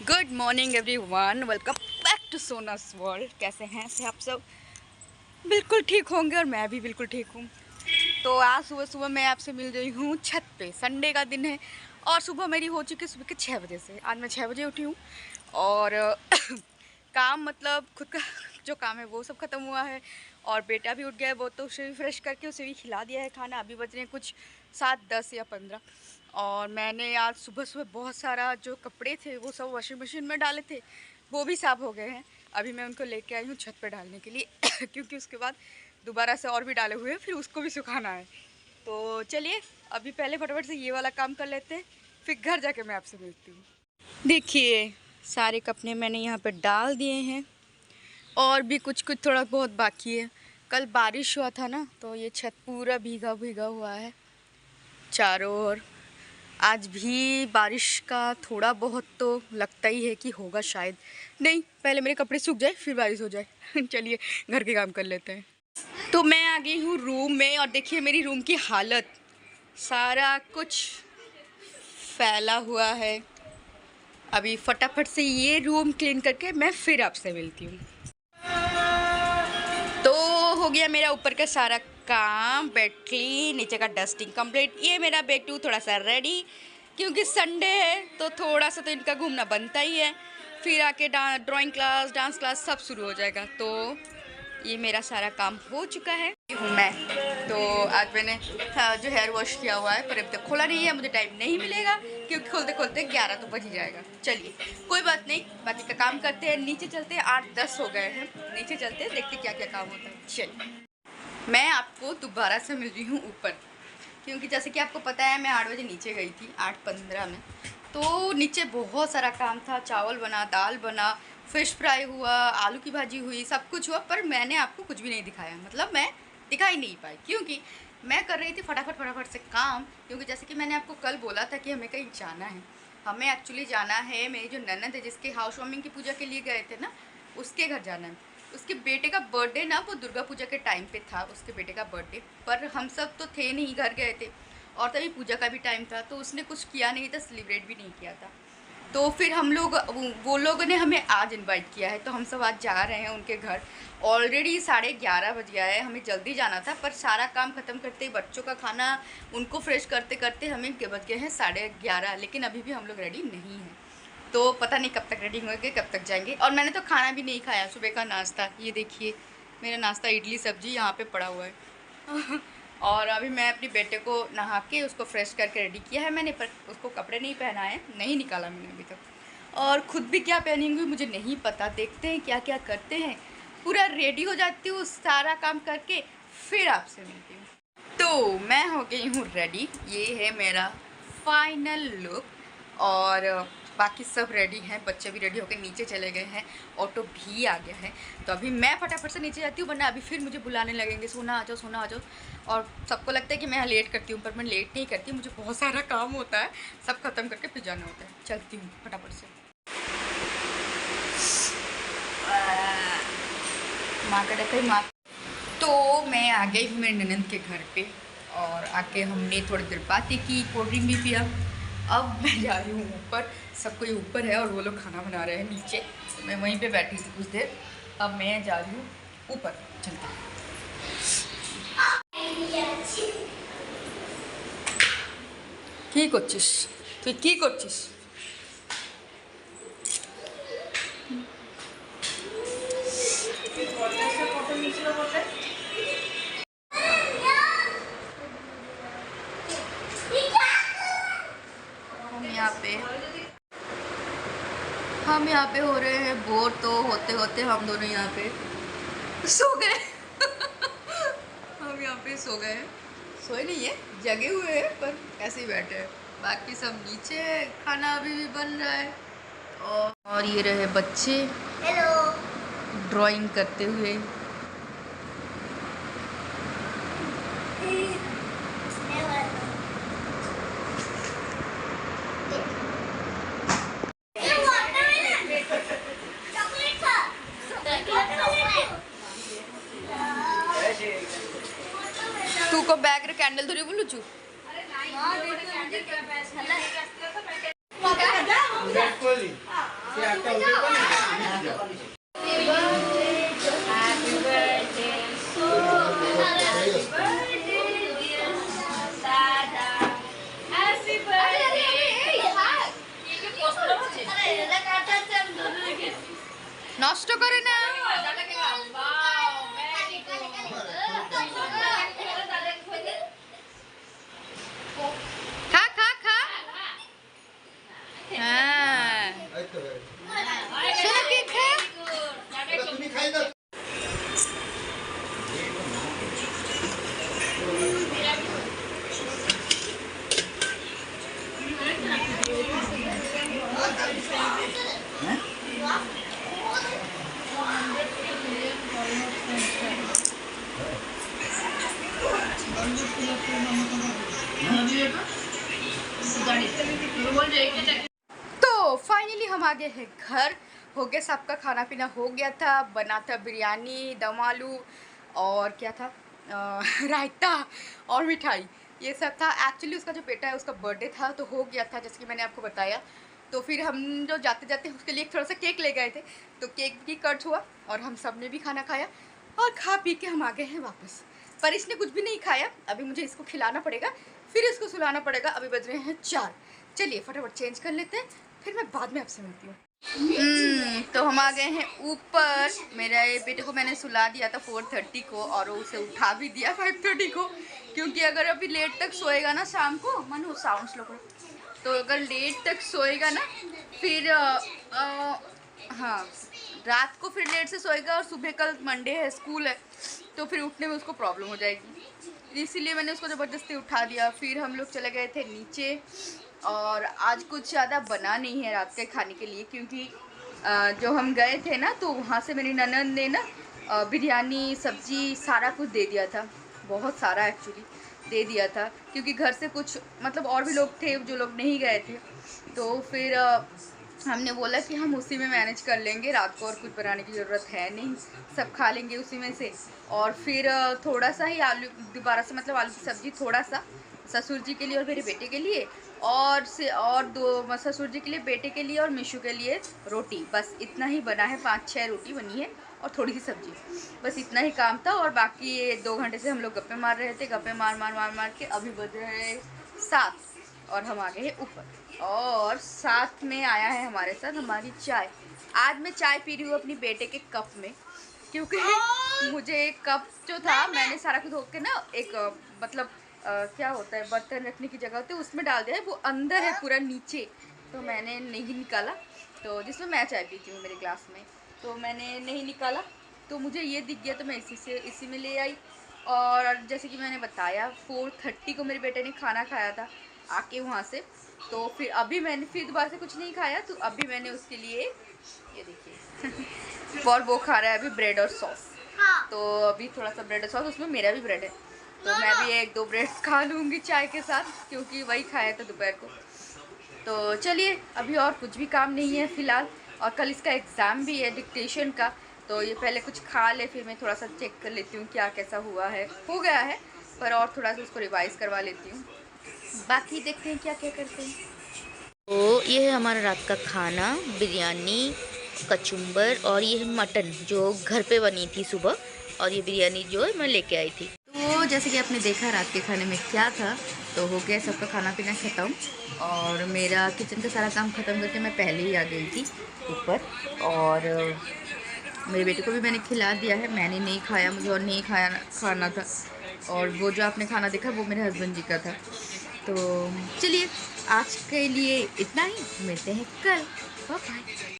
Good morning everyone, welcome back to Sona's world. कैसे हैं से आप सब? बिल्कुल ठीक होंगे और मैं भी बिल्कुल ठीक हूँ। तो आज सुबह सुबह मैं आपसे मिल रही हूँ छत पे। संडे का दिन है और सुबह मेरी हो चुकी है सुबह के 6 बजे से। आज मैं 6 बजे उठी हूँ और काम मतलब खुद का जो काम है वो सब ख़त्म हुआ है और बेटा भी उठ गया है। वो तो उसे भी फ्रेश करके उसे भी खिला दिया है खाना। अभी बज रहे हैं कुछ 7, 10 या 15। और मैंने आज सुबह सुबह बहुत सारा जो कपड़े थे वो सब वॉशिंग मशीन में डाले थे, वो भी साफ़ हो गए हैं। अभी मैं उनको लेके आई हूँ छत पे डालने के लिए क्योंकि उसके बाद दोबारा से और भी डाले हुए हैं, फिर उसको भी सुखाना है। तो चलिए अभी पहले फटाफट से ये वाला काम कर लेते हैं, फिर घर जाके मैं आपसे मिलती हूँ। देखिए सारे कपड़े मैंने यहाँ पे डाल दिए हैं और भी कुछ कुछ थोड़ा बहुत बाकी है। कल बारिश हुआ था ना, तो ये छत पूरा भीगा भीगा हुआ है चारों ओर। आज भी बारिश का थोड़ा बहुत तो लगता ही है कि होगा शायद। नहीं, पहले मेरे कपड़े सूख जाए फिर बारिश हो जाए चलिए घर के काम कर लेते हैं। तो मैं आ गई हूँ रूम में और देखिए मेरी रूम की हालत, सारा कुछ फैला हुआ है। अभी फटाफट से ये रूम क्लीन करके मैं फिर आपसे मिलती हूँ। तो हो गया मेरा ऊपर का सारा काम, बेड क्लीन, नीचे का डस्टिंग कंप्लीट। ये मेरा बेटू थोड़ा सा रेडी, क्योंकि संडे है तो थोड़ा सा तो इनका घूमना बनता ही है। फिर आके ड्राइंग क्लास, डांस क्लास सब शुरू हो जाएगा। तो ये मेरा सारा काम हो चुका है। हूँ मैं तो आज मैंने जो हेयर वॉश किया हुआ है पर अब तक खोला नहीं है, मुझे टाइम नहीं मिलेगा क्योंकि खोलते खोलते 11 तो बज ही जाएगा। चलिए कोई बात नहीं, बाकी का काम करते हैं। नीचे चलते हैं, 8-10 हो गए हैं। नीचे चलते हैं, देखते क्या क्या काम होता है। चलिए मैं आपको दोबारा से मिल रही हूँ ऊपर, क्योंकि जैसे कि आपको पता है मैं 8 बजे नीचे गई थी, 8:15 में। तो नीचे बहुत सारा काम था, चावल बना, दाल बना, फ़िश फ्राई हुआ, आलू की भाजी हुई, सब कुछ हुआ, पर मैंने आपको कुछ भी नहीं दिखाया। मतलब मैं दिखा ही नहीं पाई क्योंकि मैं कर रही थी फटाफट फटाफट से काम। क्योंकि जैसे कि मैंने आपको कल बोला था कि हमें कहीं जाना है, हमें एक्चुअली जाना है। मेरी जो ननद है जिसके हाउस वार्मिंग की पूजा के लिए गए थे ना, उसके घर जाना है। उसके बेटे का बर्थडे ना, वो दुर्गा पूजा के टाइम पे था उसके बेटे का बर्थडे, पर हम सब तो थे नहीं, घर गए थे और तभी पूजा का भी टाइम था, तो उसने कुछ किया नहीं था, सेलिब्रेट भी नहीं किया था। तो फिर हम लोग, वो लोगों ने हमें आज इनवाइट किया है, तो हम सब आज जा रहे हैं उनके घर। ऑलरेडी 11:30 बज गया है, हमें जल्दी जाना था, पर सारा काम ख़त्म करते, बच्चों का खाना उनको फ्रेश करते करते हमें बज गए हैं 11:30। लेकिन अभी भी हम लोग रेडी नहीं हैं, तो पता नहीं कब तक रेडी होंगे, कब तक जाएंगे। और मैंने तो खाना भी नहीं खाया, सुबह का नाश्ता। ये देखिए मेरा नाश्ता इडली सब्जी यहाँ पे पड़ा हुआ है और अभी मैं अपने बेटे को नहा के उसको फ्रेश करके रेडी किया है मैंने, पर उसको कपड़े नहीं पहनाए, नहीं निकाला मैंने अभी तक। और ख़ुद भी क्या पहनेंगी मुझे नहीं पता, देखते हैं क्या क्या करते हैं। पूरा रेडी हो जाती हूँ सारा काम करके, फिर आपसे मिलती हूँ। तो मैं हो गई हूँ रेडी, ये है मेरा फाइनल लुक और बाकी सब रेडी हैं। बच्चे भी रेडी होकर नीचे चले गए हैं, ऑटो भी आ गया है। तो अभी मैं फटाफट से नीचे जाती हूँ, वरना अभी फिर मुझे बुलाने लगेंगे, सोना आ जाओ, सोना आ जाओ। और सबको लगता है कि मैं लेट करती हूँ, पर मैं लेट नहीं करती, मुझे बहुत सारा काम होता है, सब ख़त्म करके फिर जाना होता है। चलती हूँ फटाफट से। माँ का डका माँ। तो मैं आ गई हूँ मेरे ननद के घर पे और आके हमने थोड़ी देर बातें की, कोल्ड ड्रिंक भी पिया। अब मैं जा रही हूँ ऊपर, सब कोई ऊपर है और वो लोग खाना बना रहे हैं नीचे। तो मैं वहीं पे बैठी थी कुछ देर, अब मैं जा रही हूँ ऊपर। चलता हूँ। কি করছিস তুই, কি করছিস? हम यहाँ पे हो रहे हैं बोर, तो होते होते हम दोनों यहाँ पे सो गए हम यहाँ पे सो गए हैं, सोए नहीं है, जगे हुए हैं, पर ऐसे ही बैठे हैं। बाकी सब नीचे है, खाना अभी भी बन रहा है। और ये रहे बच्चे, हेलो, ड्राइंग करते हुए। तू को बैग रे कैंडल धरी बोलू चू নষ্ট করে না। খা খা খা। হ্যাঁ শোনো কি খা। তুমি খাই না। तो फाइनली हम आ गए हैं घर। हो गया सबका खाना पीना हो गया था। बना था बिरयानी, दम आलू और क्या था रायता और मिठाई, ये सब था। एक्चुअली उसका जो बेटा है उसका बर्थडे था तो हो गया था जैसे कि मैंने आपको बताया। तो फिर हम जो जाते जाते उसके लिए थोड़ा सा केक ले गए थे तो केक भी कट हुआ और हम सब ने भी खाना खाया और खा पी के हम आ गए हैं वापस। पर इसने कुछ भी नहीं खाया, अभी मुझे इसको खिलाना पड़ेगा, फिर इसको सुलाना पड़ेगा। अभी बज रहे हैं 4। चलिए फटाफट चेंज कर लेते हैं, फिर मैं बाद में आपसे मिलती हूँ। तो हम आ गए हैं ऊपर। मेरे बेटे को मैंने सुला दिया था 4:30 को और उसे उठा भी दिया 5:30 को, क्योंकि अगर अभी लेट तक सोएगा ना शाम को, मनु साउंड स्लो करो, तो अगर लेट तक सोएगा ना फिर हाँ रात को फिर लेट से सोएगा और सुबह कल मंडे है, स्कूल है, तो फिर उठने में उसको प्रॉब्लम हो जाएगी। इसीलिए मैंने उसको ज़बरदस्ती उठा दिया। फिर हम लोग चले गए थे नीचे और आज कुछ ज़्यादा बना नहीं है रात के खाने के लिए, क्योंकि जो हम गए थे ना तो वहाँ से मेरी ननद ने ना बिरयानी सब्जी सारा कुछ दे दिया था, बहुत सारा एक्चुअली दे दिया था, क्योंकि घर से कुछ मतलब और भी लोग थे जो लोग नहीं गए थे। तो फिर हमने बोला कि हम उसी में मैनेज कर लेंगे, रात को और कुछ बनाने की ज़रूरत है नहीं, सब खा लेंगे उसी में से। और फिर थोड़ा सा ही आलू दोबारा से मतलब आलू की सब्ज़ी थोड़ा सा ससुर जी के लिए और मेरे बेटे के लिए, और दो ससुर जी के लिए, बेटे के लिए और मिशू के लिए रोटी, बस इतना ही बना है। 5-6 रोटी बनी है और थोड़ी सी सब्जी, बस इतना ही काम था। और बाकी 2 घंटे से हम लोग गप्पे मार रहे थे, गप्पे मार के अभी बज रहे हैं 7 और हम आ गए हैं ऊपर। और साथ में आया है हमारे साथ हमारी चाय। आज मैं चाय पी रही हूँ अपनी बेटे के कप में, क्योंकि मुझे एक कप जो था मैंने सारा कुछ धो के ना एक मतलब क्या होता है बर्तन रखने की जगह होती है उसमें डाल दिया है, वो अंदर है पूरा नीचे, तो मैंने नहीं निकाला। तो जिसमें मैं चाय पीती हूँ मेरे ग्लास में, तो मैंने नहीं निकाला, तो मुझे ये दिख गया तो मैं इसी में ले आई। और जैसे कि मैंने बताया 4:30 को मेरे बेटे ने खाना खाया था आके वहाँ से, तो फिर अभी मैंने फिर दोबारा से कुछ नहीं खाया, तो अभी मैंने उसके लिए ये देखिए और वो खा रहा है अभी ब्रेड और सॉस। तो अभी थोड़ा सा ब्रेड और सॉस, उसमें मेरा भी ब्रेड है, तो मैं भी 1-2 ब्रेड खा लूँगी चाय के साथ, क्योंकि वही खाया था दोपहर को। तो चलिए अभी और कुछ भी काम नहीं है फ़िलहाल, और कल इसका एग्ज़ाम भी है डिक्टेशन का, तो ये पहले कुछ खा ले, फिर मैं थोड़ा सा चेक कर लेती हूँ क्या कैसा हुआ है, हो गया है पर और थोड़ा सा उसको रिवाइज़ करवा लेती हूँ, बाकी देखते हैं क्या क्या करते हैं। तो ये है हमारा रात का खाना, बिरयानी, कचुम्बर और ये मटन जो घर पे बनी थी सुबह, और ये बिरयानी जो है मैं लेके आई थी। तो जैसे कि आपने देखा रात के खाने में क्या था, तो हो गया सबका खाना पीना ख़त्म, और मेरा किचन का सारा काम ख़त्म करके मैं पहले ही आ गई थी ऊपर। और मेरे बेटे को भी मैंने खिला दिया है, मैंने नहीं खाया, मुझे और नहीं खाना था, और वो जो आपने खाना देखा वो मेरे हस्बैंड जी का था। तो चलिए आज के लिए इतना ही, मिलते हैं कल, बाय बाय।